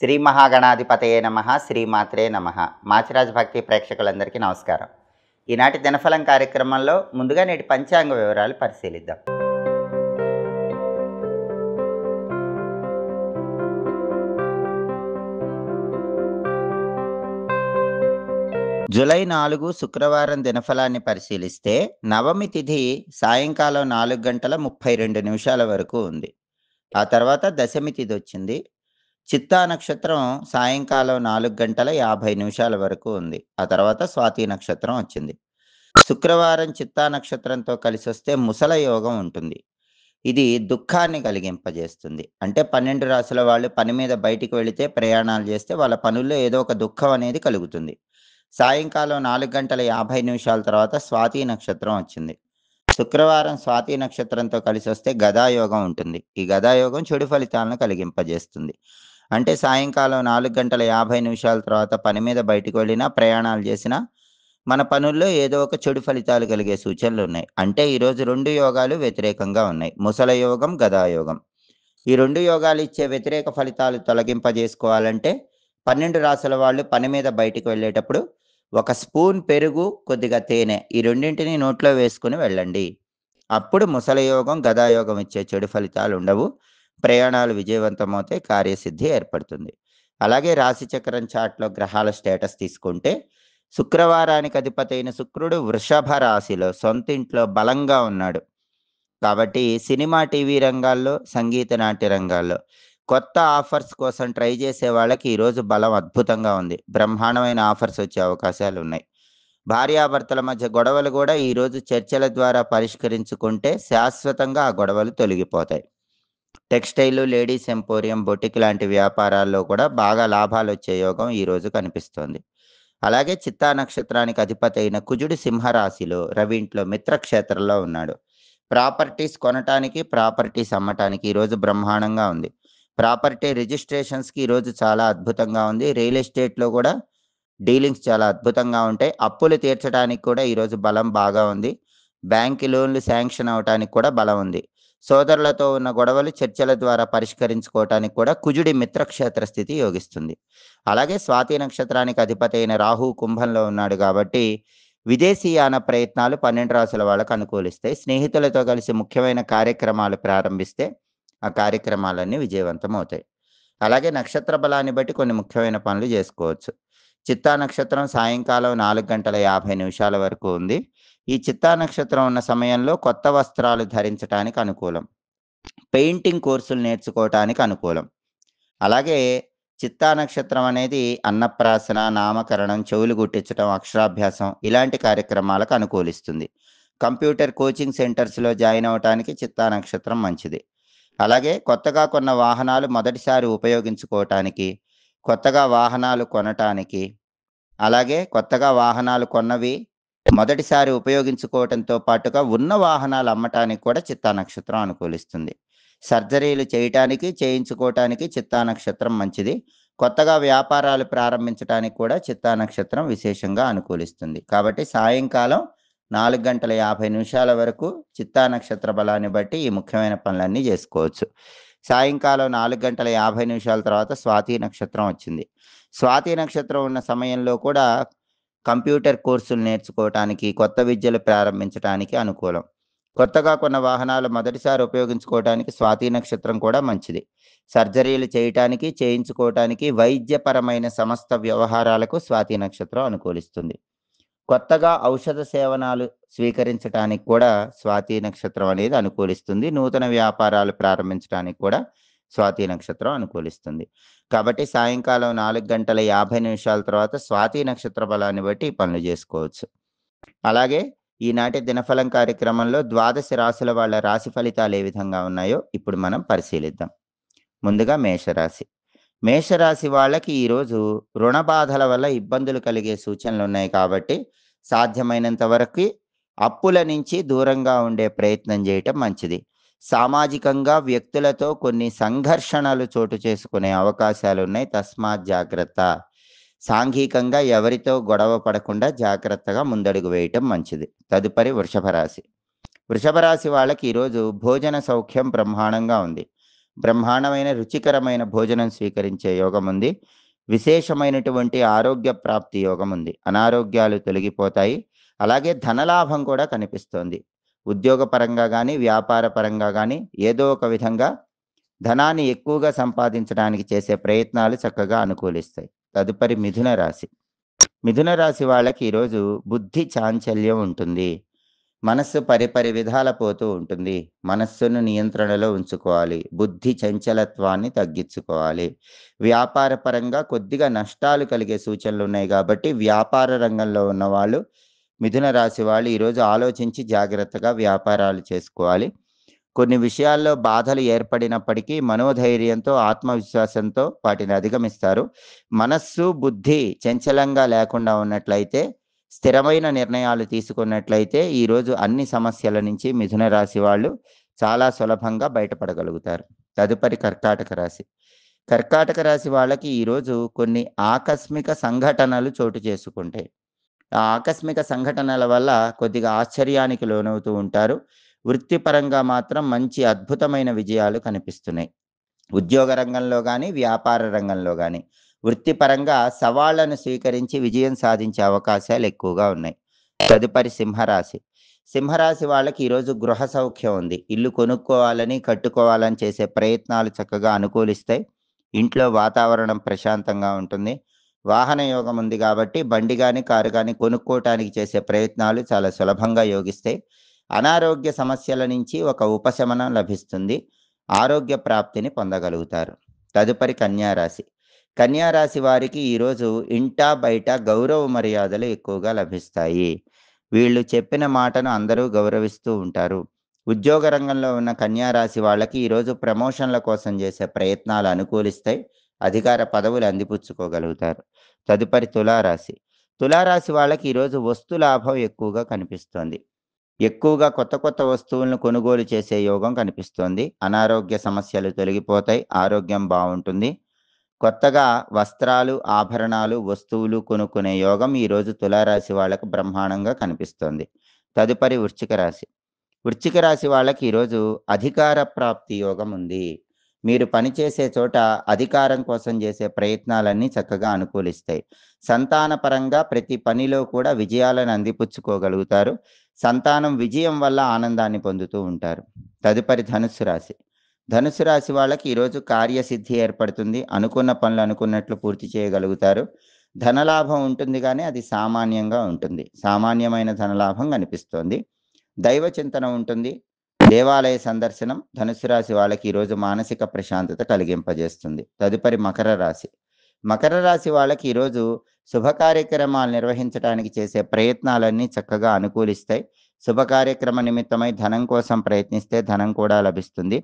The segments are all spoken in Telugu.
శ్రీ మహాగణాధిపతయే నమః శ్రీమాత్రే నమః. మాచిరాజ్ భక్తి ప్రేక్షకులందరికీ నమస్కారం. ఈనాటి దినఫలం కార్యక్రమంలో ముందుగా నేటి పంచాంగ వివరాలు పరిశీలిద్దాం. జూలై 4 శుక్రవారం దినఫలాన్ని పరిశీలిస్తే నవమి తిథి సాయంకాలం 4 గంటల 32 నిమిషాల వరకు ఉంది. ఆ తర్వాత దశమి తిథి వచ్చింది. చిత్తా నక్షత్రం సాయంకాలం 4 గంటల 50 నిమిషాల వరకు ఉంది. ఆ తర్వాత స్వాతి నక్షత్రం వచ్చింది. శుక్రవారం చిత్తా నక్షత్రంతో కలిసొస్తే ముసల యోగం ఉంటుంది. ఇది దుఃఖాన్ని కలిగింపజేస్తుంది. అంటే 12 రాసుల వాళ్ళు పని మీద బయటికి వెళితే, ప్రయాణాలు చేస్తే వాళ్ళ పనుల్లో ఏదో ఒక దుఃఖం అనేది కలుగుతుంది. సాయంకాలం 4 గంటల 50 నిమిషాల తర్వాత స్వాతి నక్షత్రం వచ్చింది. శుక్రవారం స్వాతి నక్షత్రంతో కలిసొస్తే గదాయోగం ఉంటుంది. ఈ గదాయోగం చెడు ఫలితాలను కలిగింపజేస్తుంది. అంటే సాయంకాలం 4 గంటల 50 నిమిషాల తర్వాత పని మీద బయటికి వెళ్ళినా, ప్రయాణాలు చేసినా మన పనుల్లో ఏదో ఒక చెడు ఫలితాలు కలిగే సూచనలున్నాయి. అంటే ఈరోజు 2 యోగాలు వ్యతిరేకంగా ఉన్నాయి. ముసల యోగం, గదాయోగం. ఈ 2 యోగాలు ఇచ్చే వ్యతిరేక ఫలితాలు తొలగింపజేసుకోవాలంటే 12 రాసుల వాళ్ళు పని మీద బయటికి వెళ్ళేటప్పుడు ఒక స్పూన్ పెరుగు, కొద్దిగా తేనె ఈ రెండింటిని నోట్లో వేసుకుని వెళ్ళండి. అప్పుడు ముసల యోగం, గదాయోగం ఇచ్చే చెడు ఫలితాలు ఉండవు. ప్రయాణాలు విజయవంతమవుతాయి, కార్యసిద్ధి ఏర్పడుతుంది. అలాగే రాశిచక్రం చార్ట్‌లో గ్రహాల స్టేటస్ తీసుకుంటే శుక్రవారానికి అధిపతైన శుక్రుడు వృషభ రాశిలో సొంత ఇంట్లో బలంగా ఉన్నాడు. కాబట్టి సినిమా, టీవీ రంగాల్లో, సంగీత, నాట్య రంగాల్లో కొత్త ఆఫర్స్ కోసం ట్రై చేసే వాళ్ళకి ఈరోజు బలం అద్భుతంగా ఉంది. బ్రహ్మాండమైన ఆఫర్స్ వచ్చే అవకాశాలున్నాయి. భార్యాభర్తల మధ్య గొడవలు కూడా ఈరోజు చర్చల ద్వారా పరిష్కరించుకుంటే శాశ్వతంగా ఆ గొడవలు తొలగిపోతాయి. టెక్స్టైల్, లేడీస్ ఎంపోరియం, బొటిక్ లాంటి వ్యాపారాల్లో కూడా బాగా లాభాలొచ్చే యోగం ఈరోజు కనిపిస్తోంది. అలాగే చిత్తా నక్షత్రానికి అధిపతైన కుజుడు సింహరాశిలో రవి ఇంట్లో మిత్రక్షేత్రంలో ఉన్నాడు. ప్రాపర్టీస్ కొనటానికి, ప్రాపర్టీస్ అమ్మటానికి ఈరోజు బ్రహ్మాండంగా ఉంది. ప్రాపర్టీ రిజిస్ట్రేషన్స్‌కి ఈరోజు చాలా అద్భుతంగా ఉంది. రియల్ ఎస్టేట్‌లో కూడా డీలింగ్స్ చాలా అద్భుతంగా ఉంటాయి. అప్పులు తీర్చడానికి కూడా ఈరోజు బలం బాగా ఉంది. బ్యాంక్ లోన్‌లు శాంక్షన్ అవ్వటానికి కూడా బలం ఉంది. సోదరులతో ఉన్న గొడవలు చర్చల ద్వారా పరిష్కరించుకోవటానికి కూడా కుజుడి మిత్రక్షేత్ర స్థితి యోగిస్తుంది. అలాగే స్వాతి నక్షత్రానికి అధిపతైన రాహు కుంభంలో ఉన్నాడు కాబట్టి విదేశీయాన ప్రయత్నాలు 12 రాసుల వాళ్ళకు అనుకూలిస్తాయి. స్నేహితులతో కలిసి ముఖ్యమైన కార్యక్రమాలు ప్రారంభిస్తే ఆ కార్యక్రమాలన్నీ విజయవంతమవుతాయి. అలాగే నక్షత్ర బలాన్ని బట్టి కొన్ని ముఖ్యమైన పనులు చేసుకోవచ్చు. చిత్తా నక్షత్రం సాయంకాలం 4 గంటల 50 నిమిషాల వరకు ఉంది. ఈ చిత్తా నక్షత్రం ఉన్న సమయంలో కొత్త వస్త్రాలు ధరించటానికి అనుకూలం. పెయింటింగ్ కోర్సులు నేర్చుకోవటానికి అనుకూలం. అలాగే చిత్తా నక్షత్రం అనేది అన్నప్రాసన, నామకరణం, చెవులు గుట్టించటం, అక్షరాభ్యాసం ఇలాంటి కార్యక్రమాలకు అనుకూలిస్తుంది. కంప్యూటర్ కోచింగ్ సెంటర్స్‌లో జాయిన్ అవ్వటానికి చిత్తా నక్షత్రం మంచిది. అలాగే కొత్తగా కొన్న వాహనాలు మొదటిసారి ఉపయోగించుకోవటానికి, కొత్తగా వాహనాలు కొనటానికి, అలాగే కొత్తగా వాహనాలు కొన్నవి మొదటిసారి ఉపయోగించుకోవటంతో పాటుగా ఉన్న వాహనాలు అమ్మటానికి కూడా చిత్తా నక్షత్రం అనుకూలిస్తుంది. సర్జరీలు చేయటానికి, చేయించుకోవటానికి చిత్తా నక్షత్రం మంచిది. కొత్తగా వ్యాపారాలు ప్రారంభించటానికి కూడా చిత్తా నక్షత్రం విశేషంగా అనుకూలిస్తుంది. కాబట్టి సాయంకాలం 4 గంటల 50 నిమిషాల వరకు చిత్తా నక్షత్ర బలాన్ని బట్టి ఈ ముఖ్యమైన పనులన్నీ చేసుకోవచ్చు. సాయంకాలం 4 గంటల 50 నిమిషాల తర్వాత స్వాతి నక్షత్రం వచ్చింది. స్వాతి నక్షత్రం ఉన్న సమయంలో కూడా కంప్యూటర్ కోర్సులు నేర్చుకోవటానికి, కొత్త విద్యలు ప్రారంభించటానికి అనుకూలం. కొత్తగా కొన్న వాహనాలు మొదటిసారి ఉపయోగించుకోవటానికి స్వాతి నక్షత్రం కూడా మంచిది. సర్జరీలు చేయటానికి, చేయించుకోవటానికి, వైద్యపరమైన సమస్త వ్యవహారాలకు స్వాతి నక్షత్రం అనుకూలిస్తుంది. కొత్తగా ఔషధ సేవనాలు స్వీకరించటానికి కూడా స్వాతి నక్షత్రం అనేది అనుకూలిస్తుంది. నూతన వ్యాపారాలు ప్రారంభించడానికి కూడా స్వాతి నక్షత్రం అనుకూలిస్తుంది. కాబట్టి సాయంకాలం 4 గంటల 50 నిమిషాల తర్వాత స్వాతి నక్షత్ర బలాన్ని బట్టి ఈ పనులు చేసుకోవచ్చు. అలాగే ఈనాటి దినఫలం కార్యక్రమంలో ద్వాదశ రాశుల వాళ్ళ రాశి ఫలితాలు ఏ విధంగా ఉన్నాయో ఇప్పుడు మనం పరిశీలిద్దాం. ముందుగా మేషరాశి. మేషరాశి వాళ్ళకి ఈరోజు రుణ బాధల వల్ల ఇబ్బందులు కలిగే సూచనలున్నాయి కాబట్టి సాధ్యమైనంత వరకు అప్పుల నుంచి దూరంగా ఉండే ప్రయత్నం చేయటం మంచిది. సామాజికంగా వ్యక్తులతో కొన్ని సంఘర్షణలు చోటు చేసుకునే అవకాశాలున్నాయి. తస్మాత్ జాగ్రత్త. సాంఘికంగా ఎవరితో గొడవ పడకుండా జాగ్రత్తగా ముందడుగు వేయటం మంచిది. తదుపరి వృషభ రాశి. వృషభ రాశి వాళ్ళకి ఈరోజు భోజన సౌఖ్యం బ్రహ్మాండంగా ఉంది. బ్రహ్మాండమైన రుచికరమైన భోజనం స్వీకరించే యోగం ఉంది. విశేషమైనటువంటి ఆరోగ్య ప్రాప్తి యోగం ఉంది. అనారోగ్యాలు తొలగిపోతాయి. అలాగే ధనలాభం కూడా కనిపిస్తోంది. ఉద్యోగపరంగా గాని, వ్యాపార పరంగా గాని ఏదో ఒక విధంగా ధనాన్ని ఎక్కువగా సంపాదించడానికి చేసే ప్రయత్నాలు చక్కగా అనుకూలిస్తాయి. తదుపరి మిథున రాశి. మిథున రాశి వాళ్ళకి ఈరోజు బుద్ధి చాంచల్యం ఉంటుంది. మనస్సు పరిపరి విధాల పోతూ ఉంటుంది. మనస్సును నియంత్రణలో ఉంచుకోవాలి. బుద్ధి చంచలత్వాన్ని తగ్గించుకోవాలి. వ్యాపార పరంగా కొద్దిగా నష్టాలు కలిగే సూచనలున్నాయి గాబట్టి, వ్యాపార రంగంలో ఉన్నవాళ్ళు, మిథున రాశి వాళ్ళు ఈరోజు ఆలోచించి జాగ్రత్తగా వ్యాపారాలు చేసుకోవాలి. కొన్ని విషయాల్లో బాధలు ఏర్పడినప్పటికీ మనోధైర్యంతో, ఆత్మవిశ్వాసంతో వాటిని అధిగమిస్తారు. మనస్సు, బుద్ధి చంచలంగా లేకుండా ఉన్నట్లయితే, స్థిరమైన నిర్ణయాలు తీసుకున్నట్లయితే, ఈరోజు అన్ని సమస్యల నుంచి మిథున రాశి వాళ్ళు చాలా సులభంగా బయటపడగలుగుతారు. తదుపరి కర్కాటక రాశి. కర్కాటక రాశి వాళ్ళకి ఈరోజు కొన్ని ఆకస్మిక సంఘటనలు చోటు చేసుకుంటాయి. ఆ ఆకస్మిక సంఘటనల వల్ల కొద్దిగా ఆశ్చర్యానికి లోనవుతూ ఉంటారు. వృత్తిపరంగా మాత్రం మంచి అద్భుతమైన విజయాలు కనిపిస్తున్నాయి. ఉద్యోగ రంగంలో గాని, వ్యాపార రంగంలో గాని, వృత్తిపరంగా సవాళ్లను స్వీకరించి విజయం సాధించే అవకాశాలు ఎక్కువగా ఉన్నాయి. తదుపరి సింహరాశి. సింహరాశి వాళ్ళకి ఈరోజు గృహ సౌఖ్యం ఉంది. ఇల్లు కొనుక్కోవాలని, కట్టుకోవాలని చేసే ప్రయత్నాలు చక్కగా అనుకూలిస్తాయి. ఇంట్లో వాతావరణం ప్రశాంతంగా ఉంటుంది. వాహన యోగం ఉంది కాబట్టి బండి గాని, కారు గాని కొనుక్కోవటానికి చేసే ప్రయత్నాలు చాలా సులభంగా యోగిస్తాయి. అనారోగ్య సమస్యల నుంచి ఒక ఉపశమనం లభిస్తుంది. ఆరోగ్య ప్రాప్తిని పొందగలుగుతారు. తదుపరి కన్యా రాశి. కన్యా రాశి వారికి ఈరోజు ఇంటా బయట గౌరవ మర్యాదలు ఎక్కువగా లభిస్తాయి. వీళ్ళు చెప్పిన మాటను అందరూ గౌరవిస్తూ ఉంటారు. ఉద్యోగ రంగంలో ఉన్న కన్యా రాశి వాళ్ళకి ఈరోజు ప్రమోషన్ల కోసం చేసే ప్రయత్నాలు అనుకూలిస్తాయి. అధికార పదవులు అందిపుచ్చుకోగలుగుతారు. తదుపరి తులారాశి. తులారాశి వాళ్ళకి ఈరోజు వస్తు లాభం ఎక్కువగా కనిపిస్తోంది. ఎక్కువగా కొత్త కొత్త వస్తువులను కొనుగోలు చేసే యోగం కనిపిస్తోంది. అనారోగ్య సమస్యలు తొలగిపోతాయి. ఆరోగ్యం బావుంటుంది. కొత్తగా వస్త్రాలు, ఆభరణాలు, వస్తువులు కొనుక్కునే యోగం ఈరోజు తులారాశి వాళ్ళకి బ్రహ్మాండంగా కనిపిస్తోంది. తదుపరి వృశ్చిక రాశి. వృశ్చిక రాశి వాళ్ళకి ఈరోజు అధికార ప్రాప్తి యోగం ఉంది. మీరు పనిచేసే చోట అధికారం కోసం చేసే ప్రయత్నాలన్నీ చక్కగా అనుకూలిస్తాయి. సంతానపరంగా ప్రతి పనిలో కూడా విజయాలను అందిపుచ్చుకోగలుగుతారు. సంతానం విజయం వల్ల ఆనందాన్ని పొందుతూ ఉంటారు. తదుపరి ధనుస్సు రాశి. ధనుస్సు రాశి వాళ్ళకి ఈరోజు కార్యసిద్ధి ఏర్పడుతుంది. అనుకున్న పనులు అనుకున్నట్లు పూర్తి చేయగలుగుతారు. ధనలాభం ఉంటుంది గానీ అది సామాన్యంగా ఉంటుంది. సామాన్యమైన ధనలాభం కనిపిస్తోంది. దైవ చింతన ఉంటుంది. దేవాలయ సందర్శనం ధనుస్సు రాశి వాళ్ళకి ఈరోజు మానసిక ప్రశాంతత కలిగింపజేస్తుంది. తదుపరి మకర రాశి. మకర రాశి వాళ్ళకి ఈరోజు శుభ కార్యక్రమాలు నిర్వహించడానికి చేసే ప్రయత్నాలన్నీ చక్కగా అనుకూలిస్తాయి. శుభ కార్యక్రమ నిమిత్తమై ధనం కోసం ప్రయత్నిస్తే ధనం కూడా లభిస్తుంది.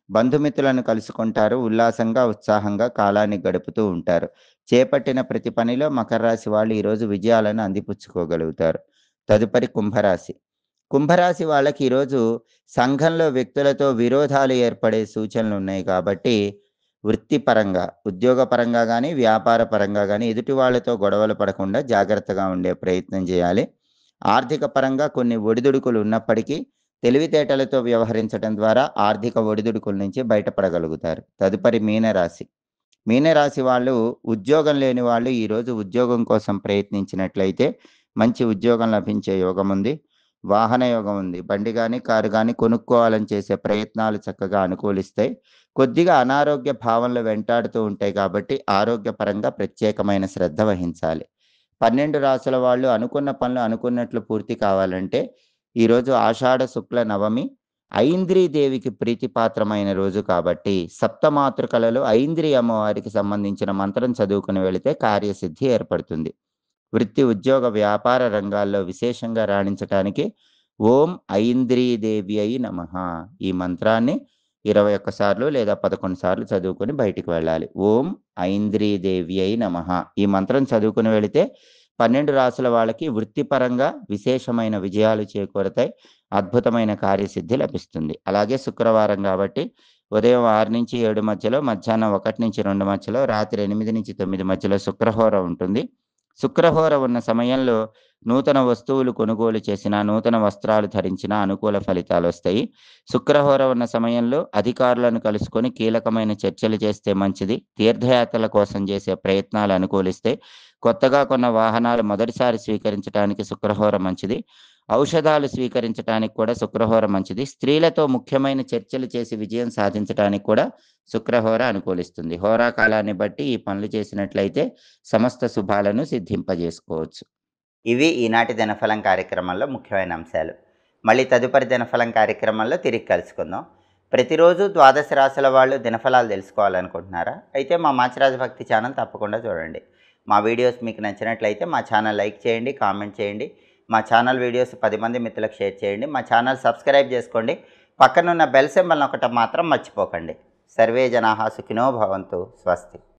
బంధుమిత్రులను కలుసుకుంటారు. ఉల్లాసంగా, ఉత్సాహంగా కాలాన్ని గడుపుతూ ఉంటారు. చేపట్టిన ప్రతి పనిలో మకర రాశి వాళ్ళు ఈరోజు విజయాలను అందిపుచ్చుకోగలుగుతారు. తదుపరి కుంభరాశి. కుంభరాశి వాళ్ళకి ఈరోజు సంఘంలో వ్యక్తులతో విరోధాలు ఏర్పడే సూచనలున్నాయి కాబట్టి, వృత్తిపరంగా, ఉద్యోగపరంగా గానీ, వ్యాపార పరంగా గానీ ఎదుటి వాళ్ళతో గొడవలు పడకుండా జాగ్రత్తగా ఉండే ప్రయత్నం చేయాలి. ఆర్థిక పరంగా కొన్ని ఒడిదుడుకులు ఉన్నప్పటికీ, తెలివితేటలతో వ్యవహరించడం ద్వారా ఆర్థిక ఒడిదుడుకుల నుంచి బయటపడగలుగుతారు. తదుపరి మీనరాశి. మీనరాశి వాళ్ళు ఉద్యోగం లేని వాళ్ళు ఈరోజు ఉద్యోగం కోసం ప్రయత్నించినట్లయితే మంచి ఉద్యోగం లభించే యోగం ఉంది. వాహన యోగం ఉంది. బండి గాని, కారు గాని కొనుక్కోవాలని చేసే ప్రయత్నాలు చక్కగా అనుకూలిస్తాయి. కొద్దిగా అనారోగ్య భావనలు వెంటాడుతూ ఉంటాయి కాబట్టి ఆరోగ్యపరంగా ప్రత్యేకమైన శ్రద్ధ వహించాలి. 12 రాసుల వాళ్ళు అనుకున్న పనులు అనుకున్నట్లు పూర్తి కావాలంటే ఈరోజు ఆషాఢ శుక్ల నవమి ఐంద్రీ దేవికి ప్రీతిపాత్రమైన రోజు కాబట్టి సప్తమాతృకలలో ఐంద్రీ అమ్మవారికి సంబంధించిన మంత్రం చదువుకుని వెళితే కార్యసిద్ధి ఏర్పడుతుంది. వృత్తి, ఉద్యోగ, వ్యాపార రంగాల్లో విశేషంగా రాణించటానికి ఓం ఐంద్రీదేవ్యై నమః ఈ మంత్రాన్ని 21 సార్లు లేదా 11 సార్లు చదువుకొని బయటికి వెళ్ళాలి. ఓం ఐంద్రీదేవ్యై నమః ఈ మంత్రం చదువుకుని వెళితే 12 రాసుల వాళ్ళకి వృత్తిపరంగా విశేషమైన విజయాలు చేకూరతాయి. అద్భుతమైన కార్యసిద్ధి లభిస్తుంది. అలాగే శుక్రవారం కాబట్టి ఉదయం 6-7 మధ్యలో, మధ్యాహ్నం 1-2 మధ్యలో, రాత్రి 8-9 మధ్యలో శుక్రహోర ఉంటుంది. శుక్రహోర ఉన్న సమయంలో నూతన వస్తువులు కొనుగోలు చేసినా, నూతన వస్త్రాలు ధరించినా అనుకూల ఫలితాలొస్తాయి. శుక్రహోర ఉన్న సమయంలో అధికారులను కలుసుకొని కీలకమైన చర్చలు చేస్తే మంచిది. తీర్థయాత్రల కోసం చేసే ప్రయత్నాలు అనుకూలిస్తాయి. కొత్తగా కొన్న వాహనాలు మొదటిసారి స్వీకరించడానికి శుక్రహోర మంచిది. ఔషధాలు స్వీకరించటానికి కూడా శుక్రహోర మంచిది. స్త్రీలతో ముఖ్యమైన చర్చలు చేసి విజయం సాధించటానికి కూడా శుక్రహోర అనుకూలిస్తుంది. హోరా కాలాన్ని బట్టి ఈ పనులు చేసినట్లయితే సమస్త శుభాలను సిద్ధింపజేసుకోవచ్చు. ఇవి ఈనాటి దినఫలం కార్యక్రమంలో ముఖ్యమైన అంశాలు. మళ్ళీ తదుపరి దినఫలం కార్యక్రమంలో తిరిగి కలుసుకుందాం. ప్రతిరోజు ద్వాదశ రాశుల వాళ్ళు దినఫలాలు తెలుసుకోవాలనుకుంటున్నారా? అయితే మా మాచిరాజు భక్తి ఛానల్ తప్పకుండా చూడండి. మా వీడియోస్ మీకు నచ్చినట్లయితే మా ఛానల్ లైక్ చేయండి, కామెంట్ చేయండి. మా ఛానల్ వీడియోస్ 10 మంది మిత్రులకు షేర్ చేయండి. మా ఛానల్ సబ్స్క్రైబ్ చేసుకోండి. పక్కనున్న బెల్ సింబల్ నొక్కటం మాత్రం మర్చిపోకండి. సర్వే జనాః సుఖినో భవంతు. స్వస్తి.